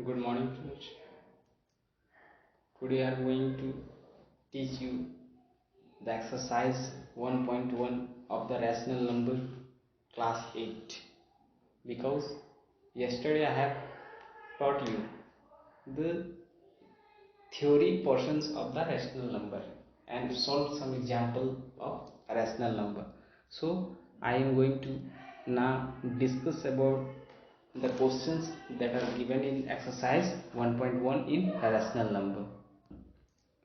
Good morning, friends. Today I am going to teach you the exercise 1.1 of the rational number class 8, because yesterday I have taught you the theory portions of the rational number and solved some example of rational number. So I am going to now discuss about the questions that are given in exercise 1.1 in rational number.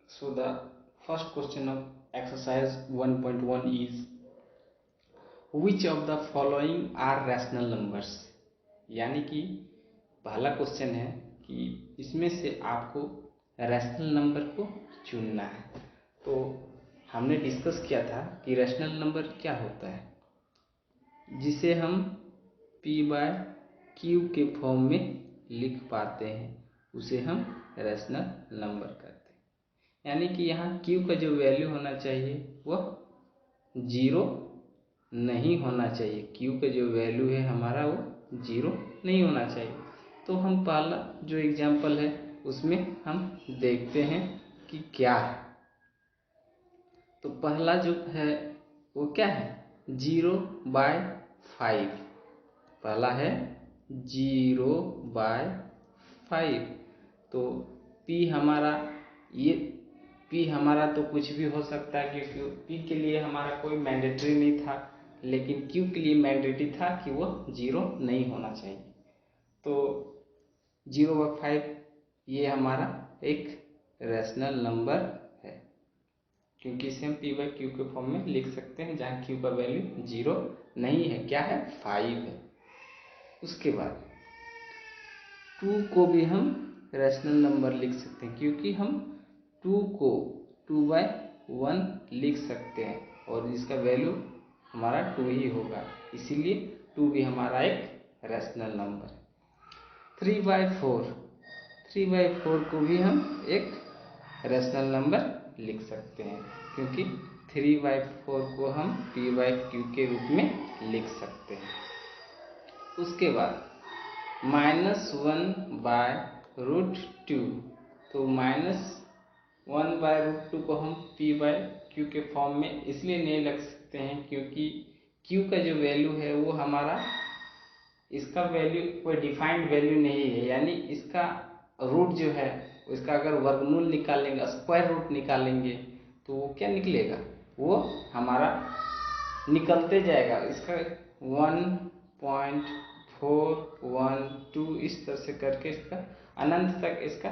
So the first question of exercise 1.1 is, which of the following are rational numbers? यानी कि पहला question है कि इसमें से आपको rational number को चुनना है। तो हमने डिस्कस किया था कि रैशनल नंबर क्या होता है, जिसे हम p बाय क्यू के फॉर्म में लिख पाते हैं, उसे हम रैशनल नंबर कहते हैं। यानी कि यहाँ q का जो वैल्यू होना चाहिए वह 0 नहीं होना चाहिए। q का जो वैल्यू है हमारा वो 0 नहीं होना चाहिए। तो हम पहला जो एग्जाम्पल है उसमें हम देखते हैं कि क्या है। तो पहला जो है वो क्या है, 0/5। पहला है 0/5। तो p हमारा, ये p हमारा तो कुछ भी हो सकता है, क्योंकि p के लिए हमारा कोई मैंडेटरी नहीं था, लेकिन q के लिए मैंडेटरी था कि वह 0 नहीं होना चाहिए। तो 0/5 ये हमारा एक रैशनल नंबर है, क्योंकि इसे हम p बाय क्यू के फॉर्म में लिख सकते हैं, जहाँ q का वैल्यू 0 नहीं है, क्या है, 5 है। उसके बाद 2 को भी हम रैशनल नंबर लिख सकते हैं, क्योंकि हम 2 को 2/1 लिख सकते हैं और इसका वैल्यू हमारा 2 ही होगा, इसीलिए 2 भी हमारा एक रैशनल नंबर है। 3/4 को भी हम एक रैशनल नंबर लिख सकते हैं, क्योंकि 3/4 को हम p बाय क्यू के रूप में लिख सकते हैं। उसके बाद -1/√2। तो -1/√2 को हम p बाय क्यू के फॉर्म में इसलिए नहीं लिख सकते हैं, क्योंकि q का जो वैल्यू है वो हमारा, इसका वैल्यू कोई डिफाइंड वैल्यू नहीं है। यानी इसका रूट जो है, इसका अगर वर्गमूल निकालेंगे, स्क्वायर रूट निकालेंगे, तो वो क्या निकलेगा, वो हमारा निकलते जाएगा। इसका 1.412 इस तरह से करके इसका अनंत तक इसका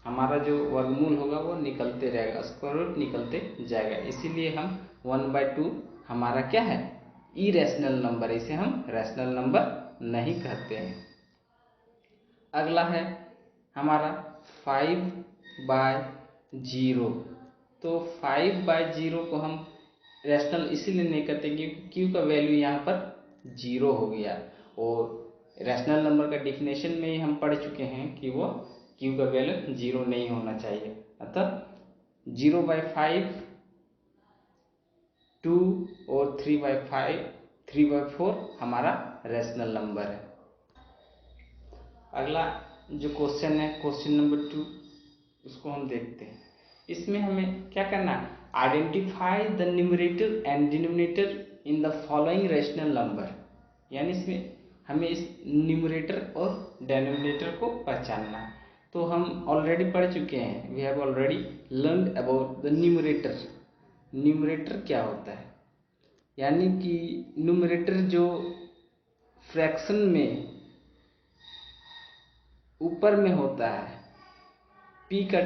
हमारा जो वर्गमूल होगा वो निकलते रहेगा, स्क्वायर रूट निकलते जाएगा। इसीलिए हम 1/2 हमारा क्या है, इरेशनल नंबर, इसे हम रैशनल नंबर नहीं कहते हैं। अगला है हमारा 5/0। तो 5/0 को हम रैशनल इसीलिए नहीं कहते क्योंकि q का वैल्यू यहाँ पर 0 हो गया, और रैशनल नंबर का डिफिनेशन में ही हम पढ़ चुके हैं कि वो q का वैल्यू 0 नहीं होना चाहिए। अतः 0/5, 2 और 3/4 हमारा रैशनल नंबर है। अगला जो क्वेश्चन है, क्वेश्चन नंबर 2, उसको हम देखते हैं। इसमें हमें क्या करना है, identify the numerator and denominator in the following rational number. यानी इसमें हमें इस न्यूमरेटर और डिनोमिनेटर को पहचानना है। तो हम ऑलरेडी पढ़ चुके हैं, we have already learned about the numerator. Numerator क्या होता है, यानी कि न्यूमरेटर जो फ्रैक्शन में ऊपर में होता है, p का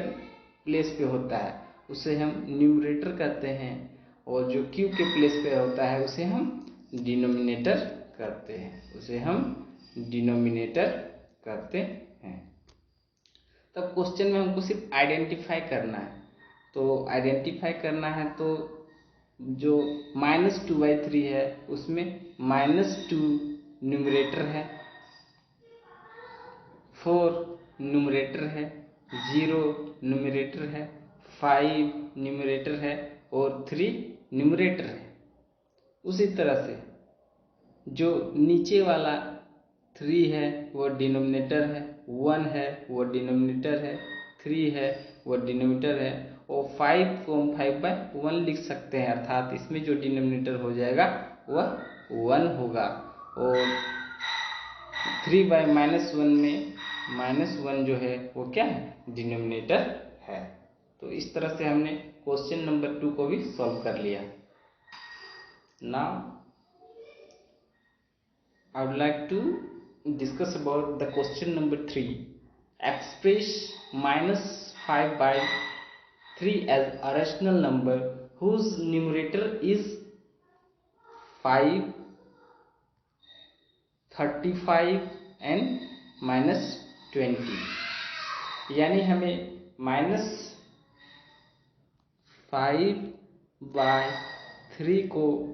प्लेस पे होता है, उसे हम न्यूमरेटर कहते हैं, और जो q के प्लेस पे होता है उसे हम डिनोमिनेटर कहते हैं, उसे हम डिनोमिनेटर कहते हैं। तब क्वेश्चन में हमको सिर्फ आइडेंटिफाई करना है। तो आइडेंटिफाई करना है तो जो -2/3 है उसमें -2 न्यूमरेटर है, 4 न्यूमरेटर है, 0 न्यूमरेटर है, 5 न्यूमरेटर है और 3 न्यूमरेटर है। उसी तरह से जो नीचे वाला 3 है वो डिनोमिनेटर है, 1 है वो डिनोमिनेटर है, 3 है वो डिनोमिनेटर है, और 5 को हम 5/1 लिख सकते हैं, अर्थात इसमें जो डिनोमिनेटर हो जाएगा वह 1 होगा। और 3/-1 में -1 जो है वो क्या है, डिनोमिनेटर है। तो इस तरह से हमने क्वेश्चन नंबर 2 को भी सॉल्व कर लिया। Now I would like to discuss about the question number 3. Express -5/3 as a rational number whose numerator is 5, 35 and -20। यानी हमें -5/3 को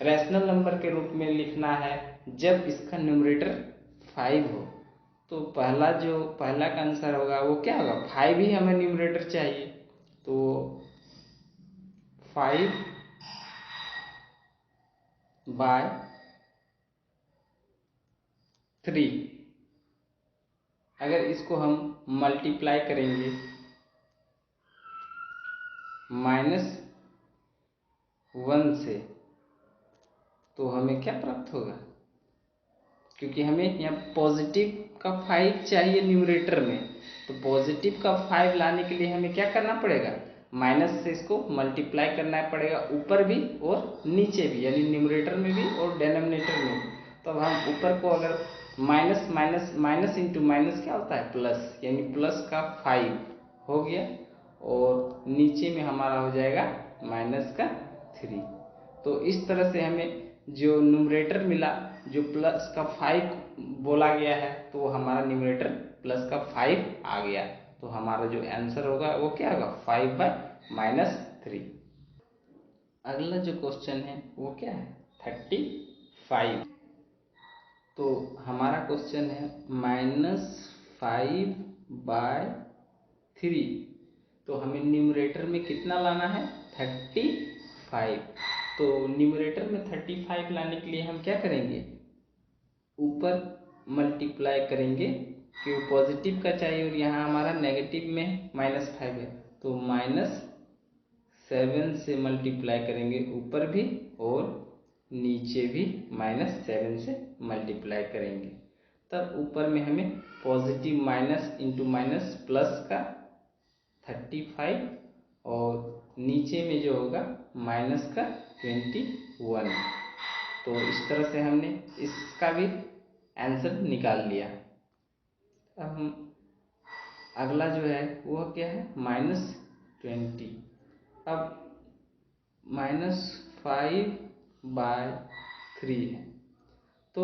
रैशनल नंबर के रूप में लिखना है जब इसका न्यूमरेटर 5 हो। तो पहला का आंसर होगा वो क्या होगा, 5 ही हमें न्यूमरेटर चाहिए, तो 5/3। अगर इसको हम मल्टीप्लाई करेंगे -1 से तो हमें क्या प्राप्त होगा, क्योंकि हमें यहाँ पॉजिटिव का 5 चाहिए न्यूमरेटर में, तो पॉजिटिव का 5 लाने के लिए हमें क्या करना पड़ेगा, माइनस से इसको मल्टीप्लाई करना पड़ेगा, ऊपर भी और नीचे भी, यानी न्यूमरेटर में भी और डिनोमिनेटर में भी। तो अब हम ऊपर को अगर minus minus minus into minus क्या होता है, प्लस, यानी प्लस का 5 हो गया, और नीचे में हमारा हो जाएगा माइनस का 3। तो इस तरह से हमें जो न्यूमरेटर मिला, जो प्लस का 5 बोला गया है, तो वो हमारा न्यूमरेटर प्लस का 5 आ गया। तो हमारा जो आंसर होगा वो क्या होगा, 5/-3। अगला जो क्वेश्चन है वो क्या है, 35। तो हमारा क्वेश्चन है -5/3, तो हमें न्यूमरेटर में कितना लाना है, 35। तो न्यूमरेटर में 35 लाने के लिए हम क्या करेंगे, ऊपर मल्टीप्लाई करेंगे, क्यों पॉजिटिव का चाहिए और यहाँ हमारा नेगेटिव में -5 है, तो -7 से मल्टीप्लाई करेंगे ऊपर भी और नीचे भी -7 से मल्टीप्लाई करेंगे। तब ऊपर में हमें positive minus into minus plus का 35, और नीचे में जो होगा माइनस का 21। तो इस तरह से हमने इसका भी आंसर निकाल लिया। अब हम अगला जो है वो क्या है, -20। अब -5/3 है, तो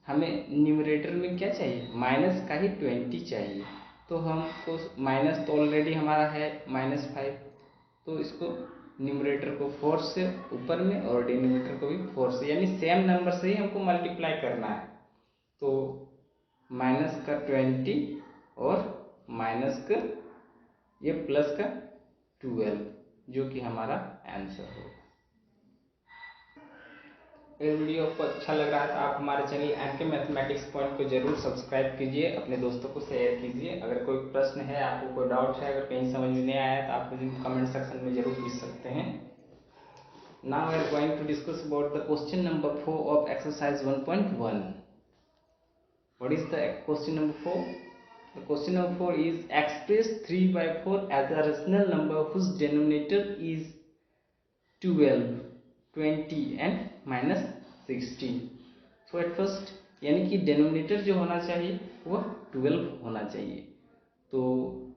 हमें न्यूमरेटर में क्या चाहिए, माइनस का ही 20 चाहिए। तो हमको माइनस तो ऑलरेडी हमारा है -5, तो इसको न्यूमरेटर को 4 से ऊपर में और डिनोमिनेटर को भी 4 से, यानी सेम नंबर से ही हमको मल्टीप्लाई करना है। तो माइनस का 20 और माइनस का ये प्लस का 12, जो कि हमारा आंसर होगा। अगर वीडियो आपको अच्छा लग रहा है तो आप हमारे चैनल एमके मैथमेटिक्स पॉइंट को जरूर सब्सक्राइब कीजिए, अपने दोस्तों को शेयर कीजिए। अगर कोई प्रश्न है, आपको कोई डाउट है, अगर कहीं समझ में नहीं आया तो आप मुझे कमेंट सेक्शन में जरूर पूछ सकते हैं। Now we are going to discuss about the question number 4 of exercise 1.1. What is the question number 4? The question number 4 is express 3/4 as a rational number whose denominator is 12, 20 and -16. So at first, यानी कि denominator जो होना चाहिए वह 12 होना चाहिए। तो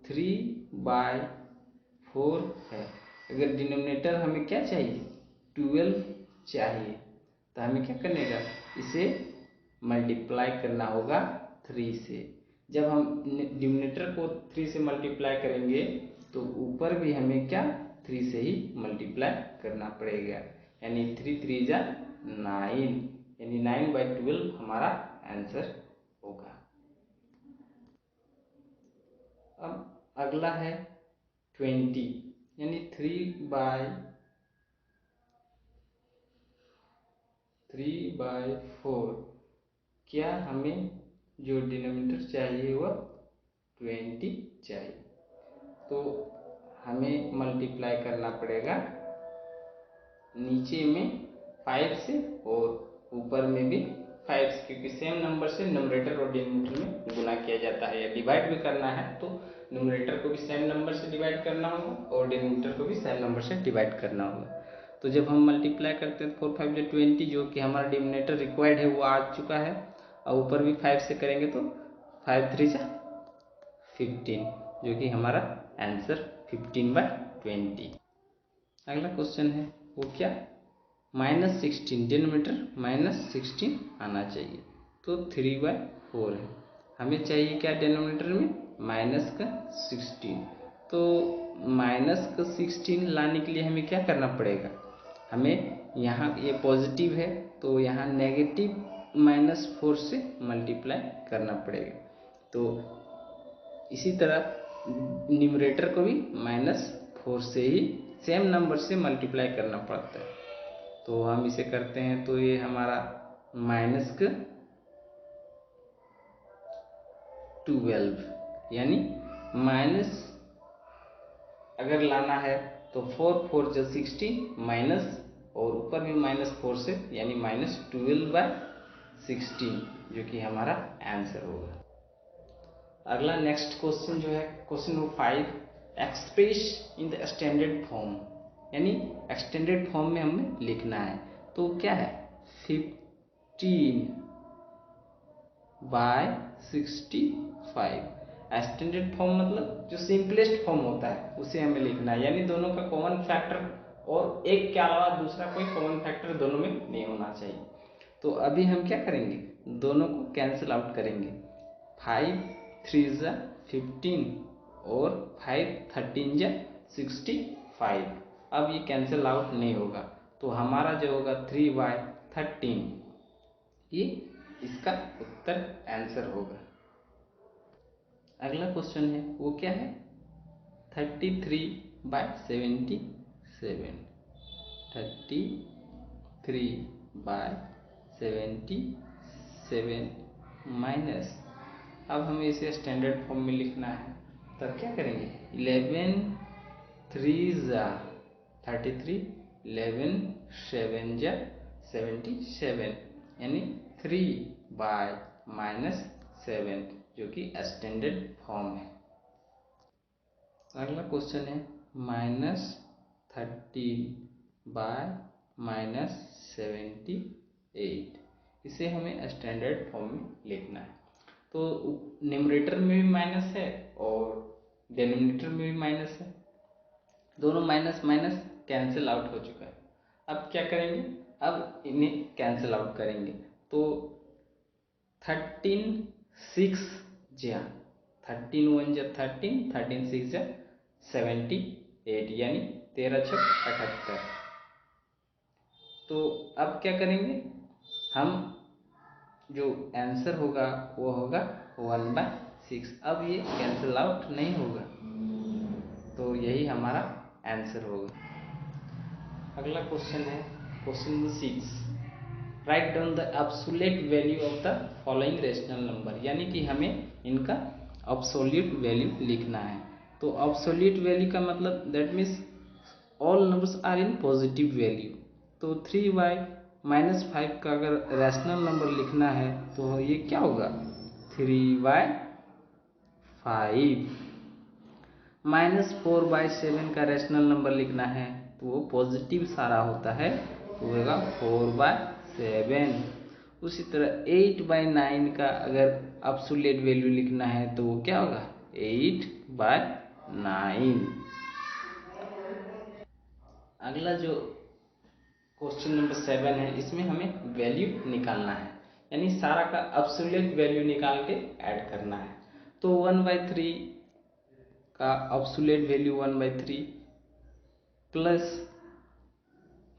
3/4 है, अगर डिनोमिनेटर हमें क्या चाहिए, 12 चाहिए, तो हमें क्या करने का, इसे मल्टीप्लाई करना होगा 3 से। जब हम डिनोमिनेटर को 3 से मल्टीप्लाई करेंगे तो ऊपर भी हमें क्या 3 से ही मल्टीप्लाई करना पड़ेगा, यानी 3 3 जा 9, यानी 9/12 हमारा आंसर होगा। अब अगला है 20, यानी 3/4 क्या हमें जो डिनोमिनेटर चाहिए वह 20 चाहिए, तो हमें मल्टीप्लाई करना पड़ेगा नीचे में 5 से और ऊपर में भी 5 से, क्योंकि सेम नंबर से न्यूमरेटर और डिनोमिनेटर में गुना किया जाता है। या डिवाइड भी करना है तो न्यूमरेटर को भी सेम नंबर से डिवाइड करना होगा और डिनोमिनेटर को भी सेम नंबर से डिवाइड करना होगा। तो जब हम मल्टीप्लाई करते हैं 4 5 20, जो कि हमारा डिनोमिनेटर रिक्वायर्ड है वो आ चुका है, और ऊपर भी 5 से करेंगे तो 5 3 15, जो कि हमारा आंसर 15/20। अगला क्वेश्चन है वो क्या, -16, डिनोमिनेटर -16 आना चाहिए, तो 3/4 है। हमें चाहिए क्या डिनोमिनेटर में, -16, तो -16 लाने के लिए हमें क्या करना पड़ेगा, हमें यहाँ ये पॉजिटिव है तो यहाँ नेगेटिव -4 से मल्टीप्लाई करना पड़ेगा। तो इसी तरह न्यूमरेटर को भी -4 से ही सेम नंबर से मल्टीप्लाई करना पड़ता है। तो हम इसे करते हैं तो ये हमारा -12, यानी माइनस अगर लाना है तो 4 4 जो 16 माइनस और ऊपर भी -4 से, यानी -12/16, जो कि हमारा आंसर होगा। अगला नेक्स्ट क्वेश्चन जो है question number 5, express in the standard form, यानी एक्सटेंडेड फॉर्म में हमें लिखना है। तो क्या है, 15/65। एक्सटेंडेड फॉर्म मतलब जो सिंपलेस्ट फॉर्म होता है उसे हमें लिखना है, यानी दोनों का कॉमन फैक्टर और एक के अलावा दूसरा कोई कॉमन फैक्टर दोनों में नहीं होना चाहिए। तो अभी हम क्या करेंगे, दोनों को कैंसिल आउट करेंगे। 5 3 15 और 5 13 65। अब ये कैंसिल आउट नहीं होगा, तो हमारा जो होगा 3/13, ये इसका उत्तर आंसर होगा। अगला क्वेश्चन है वो क्या है, 33/77, 33/77 माइनस, अब हमें इसे स्टैंडर्ड फॉर्म में लिखना है, तब क्या करेंगे, 11 3 33, 11 7 77, यानी 3/-7, जो कि स्टैंडर्ड फॉर्म है। अगला क्वेश्चन है -13/-78, इसे हमें स्टैंडर्ड फॉर्म में लिखना है। तो न्यूमरेटर में भी माइनस है और डिनोमिनेटर में भी माइनस है, दोनों माइनस माइनस कैंसिल आउट हो चुका है। अब क्या करेंगे, अब इन्हें कैंसिल आउट करेंगे, तो 13 6 13 1 13, 13 6 78, यानी 13 6 78। तो अब क्या करेंगे, हम जो आंसर होगा वो होगा 1/6। अब ये कैंसिल आउट नहीं होगा, तो यही हमारा आंसर होगा। अगला क्वेश्चन है question number 6, write down the absolute value of the following rational number, यानी कि हमें इनका एब्सोल्यूट वैल्यू लिखना है। तो एब्सोल्यूट वैल्यू का मतलब that means all numbers are in positive value. तो 3/-5 का अगर रैशनल नंबर लिखना है तो ये क्या होगा, 3/5। -4/7 का रैशनल नंबर लिखना है तो वो पॉजिटिव सारा होता है, तो होगा 4/7। उसी तरह 8/9 का अगर एब्सोल्यूट वैल्यू लिखना है तो वो क्या होगा, 8/9। अगला जो क्वेश्चन नंबर 7 है, इसमें हमें वैल्यू निकालना है, यानी सारा का एब्सोल्यूट वैल्यू निकाल के ऐड करना है। तो 1/3 का एब्सोल्यूट वैल्यू 1/3 प्लस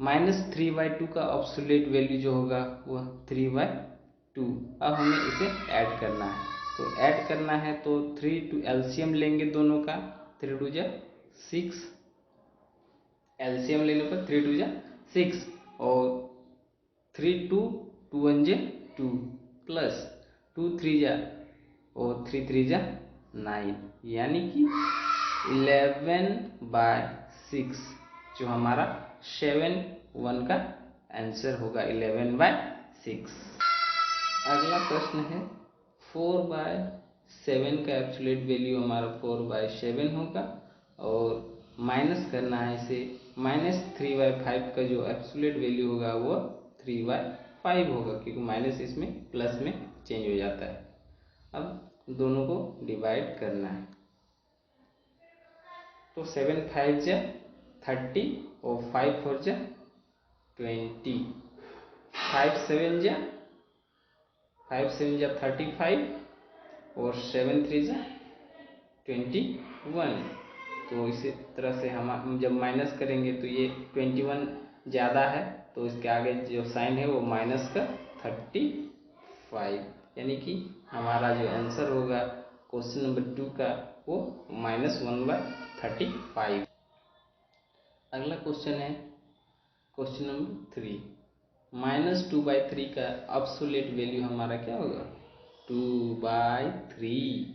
-3/2 का एब्सोल्यूट वैल्यू जो होगा वह 3/2। अब हमें इसे ऐड करना है, तो ऐड करना है तो 3 to एलसीएम लेंगे दोनों का, 3 2 6, एलसीएम लेने पर 3 2 6 और 3 2 2 1 2, प्लस 2 3 जा और 3 3 जा 9, यानी कि 11/6 जो हमारा 7 का आंसर होगा 11/6। अगला प्रश्न है 4/7 का एब्सोल्यूट वैल्यू हमारा 4/7 होगा और माइनस करना है इसे, -3/5 का जो एब्सोल्यूट वैल्यू होगा वो 3/5 होगा, क्योंकि माइनस इसमें प्लस में चेंज हो जाता है। अब दोनों को डिवाइड करना है, तो 7 5 जा 30 और 5 4 जा 20, 5 7 जा 35 और 7 3 जा 21। तो इसी तरह से हम जब माइनस करेंगे तो ये 21 ज़्यादा है, तो इसके आगे जो साइन है वो माइनस का 35, यानी कि हमारा जो आंसर होगा क्वेश्चन नंबर 2 का वो -1/35। अगला क्वेश्चन है क्वेश्चन नंबर 3, -2/3 का एब्सोल्यूट वैल्यू हमारा क्या होगा 2/3,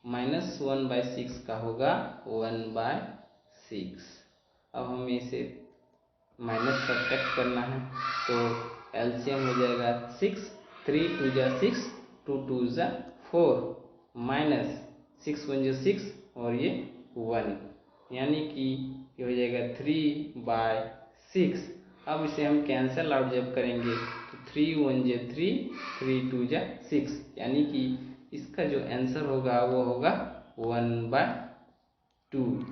-1/6 का होगा 1/6। अब हमें इसे माइनस सब्ट्रैक्ट करना है, तो एलसीएम हो जाएगा 6, 3 2 जा 6, 2 2 जा 4, माइनस 6 1 जा 6 और ये 1, यानी कि ये हो जाएगा 3/6। अब इसे हम कैंसल आउट जब करेंगे तो 3 1 जा 3, 3 2 जा 6, यानी कि इसका जो आंसर होगा वो होगा 1/2।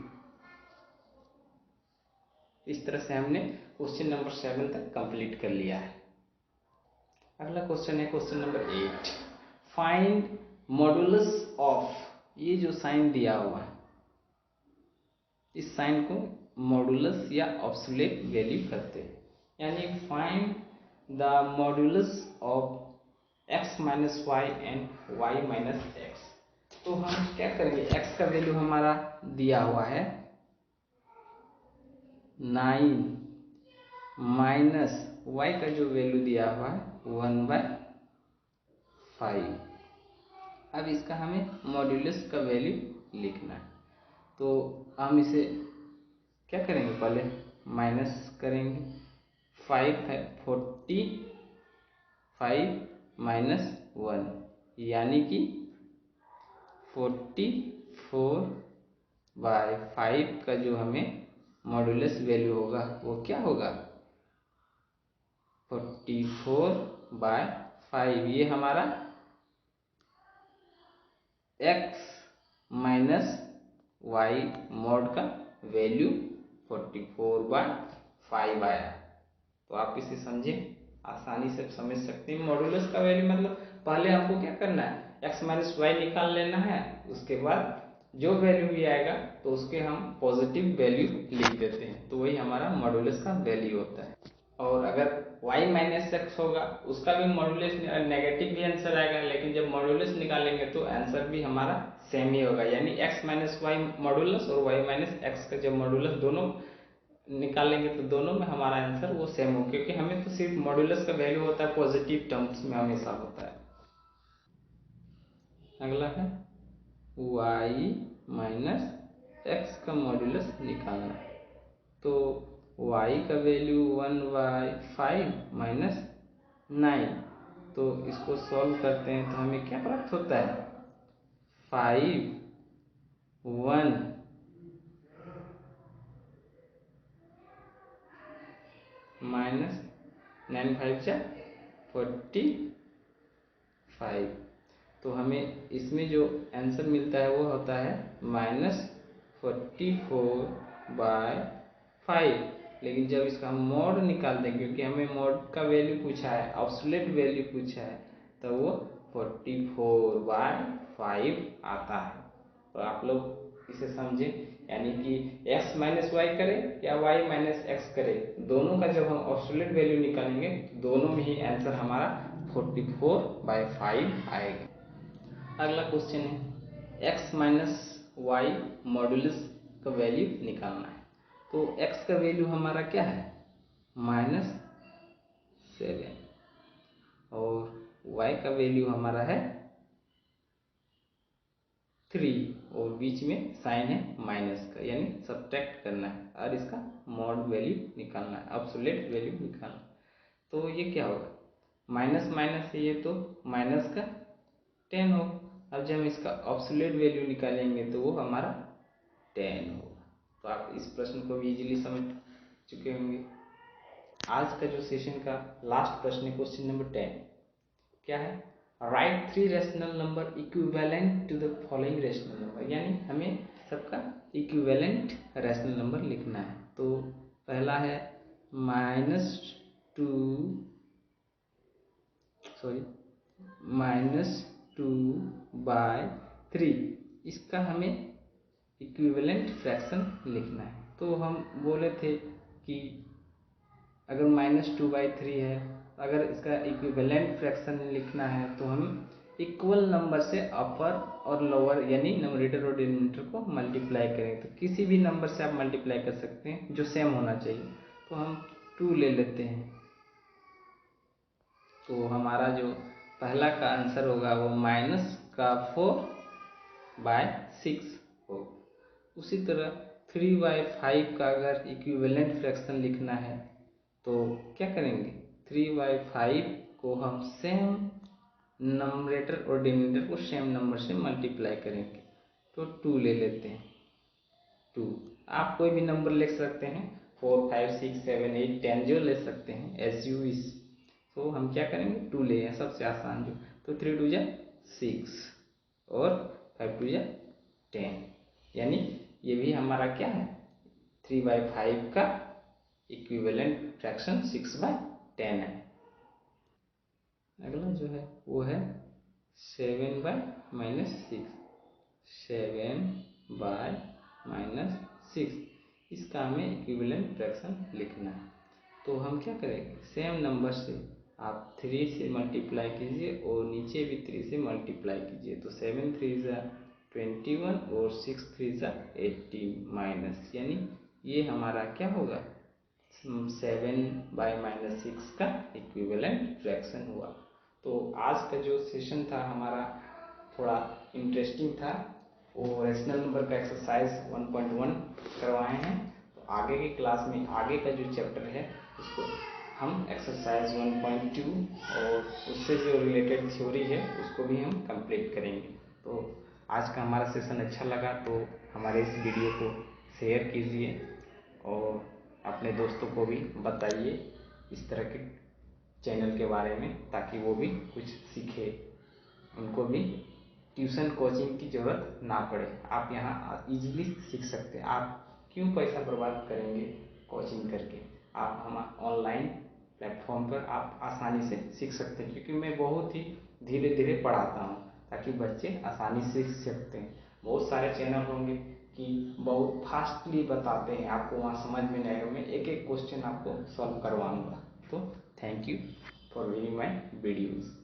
इस तरह से हमने क्वेश्चन नंबर 7 तक कंप्लीट कर लिया है। अगला क्वेश्चन है question number 8, find modulus of, ये जो साइन दिया हुआ है इस साइन को मॉडुलस या ऑब्सोलेट वैल्यू कहते हैं, यानी find the modulus of x minus y and y minus x. तो हम क्या करेंगे, x का वैल्यू हमारा दिया हुआ है 9, माइनस y का जो वैल्यू दिया हुआ है 1/5। अब इसका हमें मॉड्यूलस का वैल्यू लिखना है, तो हम इसे क्या करेंगे, पहले माइनस करेंगे, 5 है 45 माइनस 1, यानी कि 44/5 का जो हमें मॉड्यूलस वैल्यू होगा वो क्या होगा 44/5। ये हमारा x माइनस वाई मॉड का वैल्यू 44/5 आया। तो आप इसे समझें, आसानी से समझ सकते हैं। मॉड्यूलस का वैल्यू मतलब पहले हमको क्या करना है, x माइनस वाई निकाल लेना है, उसके बाद जो वैल्यू भी आएगा तो उसके हम पॉजिटिव वैल्यू लिख देते हैं, तो वही हमारा मॉड्यूलस का वैल्यू होता है। और अगर y माइनस एक्स होगा उसका भी मॉड्यूलस नेगेटिव भी आंसर आएगा, लेकिन जब मॉड्यूलस निकालेंगे तो आंसर भी हमारा सेम ही होगा, यानी x माइनस वाई मॉड्यूलस और y माइनस एक्स का जब मॉड्यूलस दोनों निकालेंगे तो दोनों में हमारा आंसर वो सेम हो, क्योंकि हमें तो सिर्फ मॉड्यूलस का वैल्यू होता है पॉजिटिव टर्म्स में हमेशा होता है। अगला है y माइनस एक्स का मॉड्यूलस निकालना, तो y का वैल्यू 1/5 माइनस 9, तो इसको सॉल्व करते हैं तो हमें क्या प्राप्त होता है 5 1 माइनस 9 5 जा 45, तो हमें इसमें जो आंसर मिलता है वो होता है -44/5। लेकिन जब इसका हम मॉड निकाल देंगे, क्योंकि हमें मॉड का वैल्यू पूछा है, ऑब्सोलेट वैल्यू पूछा है, तो वो 44/5 आता है। तो आप लोग इसे समझें, यानी कि x माइनस वाई करे या y माइनस एक्स करे, दोनों का जब हम ऑब्सोलेट वैल्यू निकालेंगे तो दोनों में ही आंसर हमारा 44/5 आएगा। अगला क्वेश्चन है x माइनस वाई मॉड्यूलस का वैल्यू निकालना है, तो x का वैल्यू हमारा क्या है -7, और y का वैल्यू हमारा है 3 और बीच में साइन है माइनस का, यानी सब्ट्रैक्ट करना है और इसका मॉड वैल्यू निकालना है, एब्सोल्यूट वैल्यू निकालना है। तो ये क्या होगा, माइनस माइनस है ये तो माइनस का 10 होगा। अब जब हम इसका एब्सोल्यूट वैल्यू निकालेंगे तो वो हमारा 10 होगा। तो आप इस प्रश्न को भी इजीली समझ चुके होंगे। आज का जो सेशन का लास्ट प्रश्न है क्वेश्चन नंबर 10 क्या है, right 3 rational number equivalent to the following rational number, यानी हमें सबका इक्विवेलेंट रैशनल नंबर लिखना है। तो पहला है -2/3, इसका हमें इक्विवेलेंट फ्रैक्शन लिखना है। तो हम बोले थे कि अगर -2/3 है, अगर इसका इक्विवेलेंट फ्रैक्शन लिखना है तो हम इक्वल नंबर से अपर और लोअर यानी न्यूमरेटर और डिनोमिनेटर को मल्टीप्लाई करेंगे। तो किसी भी नंबर से आप मल्टीप्लाई कर सकते हैं जो सेम होना चाहिए। तो हम 2 ले लेते हैं, तो हमारा जो पहला का आंसर होगा वो -4/6 हो। उसी तरह 3/5 का अगर इक्विवेलेंट फ्रैक्शन लिखना है तो क्या करेंगे, 3/5 को हम सेम नंबरेटर और डिनोमिनेटर को सेम नंबर से मल्टीप्लाई करेंगे। तो 2 ले लेते हैं, 2 आप कोई भी नंबर लिख सकते हैं, 4 5 6 7 8 10 जो ले सकते हैं एज यू विश। तो हम क्या करेंगे, 2 ले हैं, सबसे आसान जो। तो 3 2 जा 6 और 5 2 जा 10, यानी ये भी हमारा क्या है 3/5 का इक्विवेलेंट फ्रैक्शन 6/10 है। अगला जो है वो है 7/-6, 7/-6, इसका हमें इक्विवेलेंट फ्रैक्शन लिखना है। तो हम क्या करेंगे, सेम नंबर से आप 3 से मल्टीप्लाई कीजिए और नीचे भी 3 से मल्टीप्लाई कीजिए। तो 7 3 जा 21 और 6 3 जा 18 माइनस, यानी ये हमारा क्या होगा 7/-6 का इक्विवेलेंट फ्रैक्शन हुआ। तो आज का जो सेशन था हमारा थोड़ा इंटरेस्टिंग था, वो रैशनल नंबर का एक्सरसाइज 1.1 करवाए हैं। तो आगे की क्लास में आगे का जो चैप्टर है उसको हम एक्सरसाइज 1.2 और उससे जो रिलेटेड थ्योरी है उसको भी हम कंप्लीट करेंगे। तो आज का हमारा सेशन अच्छा लगा तो हमारे इस वीडियो को शेयर कीजिए और अपने दोस्तों को भी बताइए इस तरह के चैनल के बारे में, ताकि वो भी कुछ सीखे, उनको भी ट्यूशन कोचिंग की ज़रूरत ना पड़े। आप यहाँ इजीली सीख सकते हैं। आप क्यों पैसा बर्बाद करेंगे कोचिंग करके, आप हम ऑनलाइन प्लेटफॉर्म पर आप आसानी से सीख सकते हैं, क्योंकि मैं बहुत ही धीरे धीरे पढ़ाता हूँ ताकि बच्चे आसानी से सीख सकते हैं। बहुत सारे चैनल होंगे कि बहुत फास्टली बताते हैं, आपको वहाँ समझ में नहीं आएगा, मैं एक एक क्वेश्चन आपको सॉल्व करवाऊँगा। तो thank you for viewing my videos.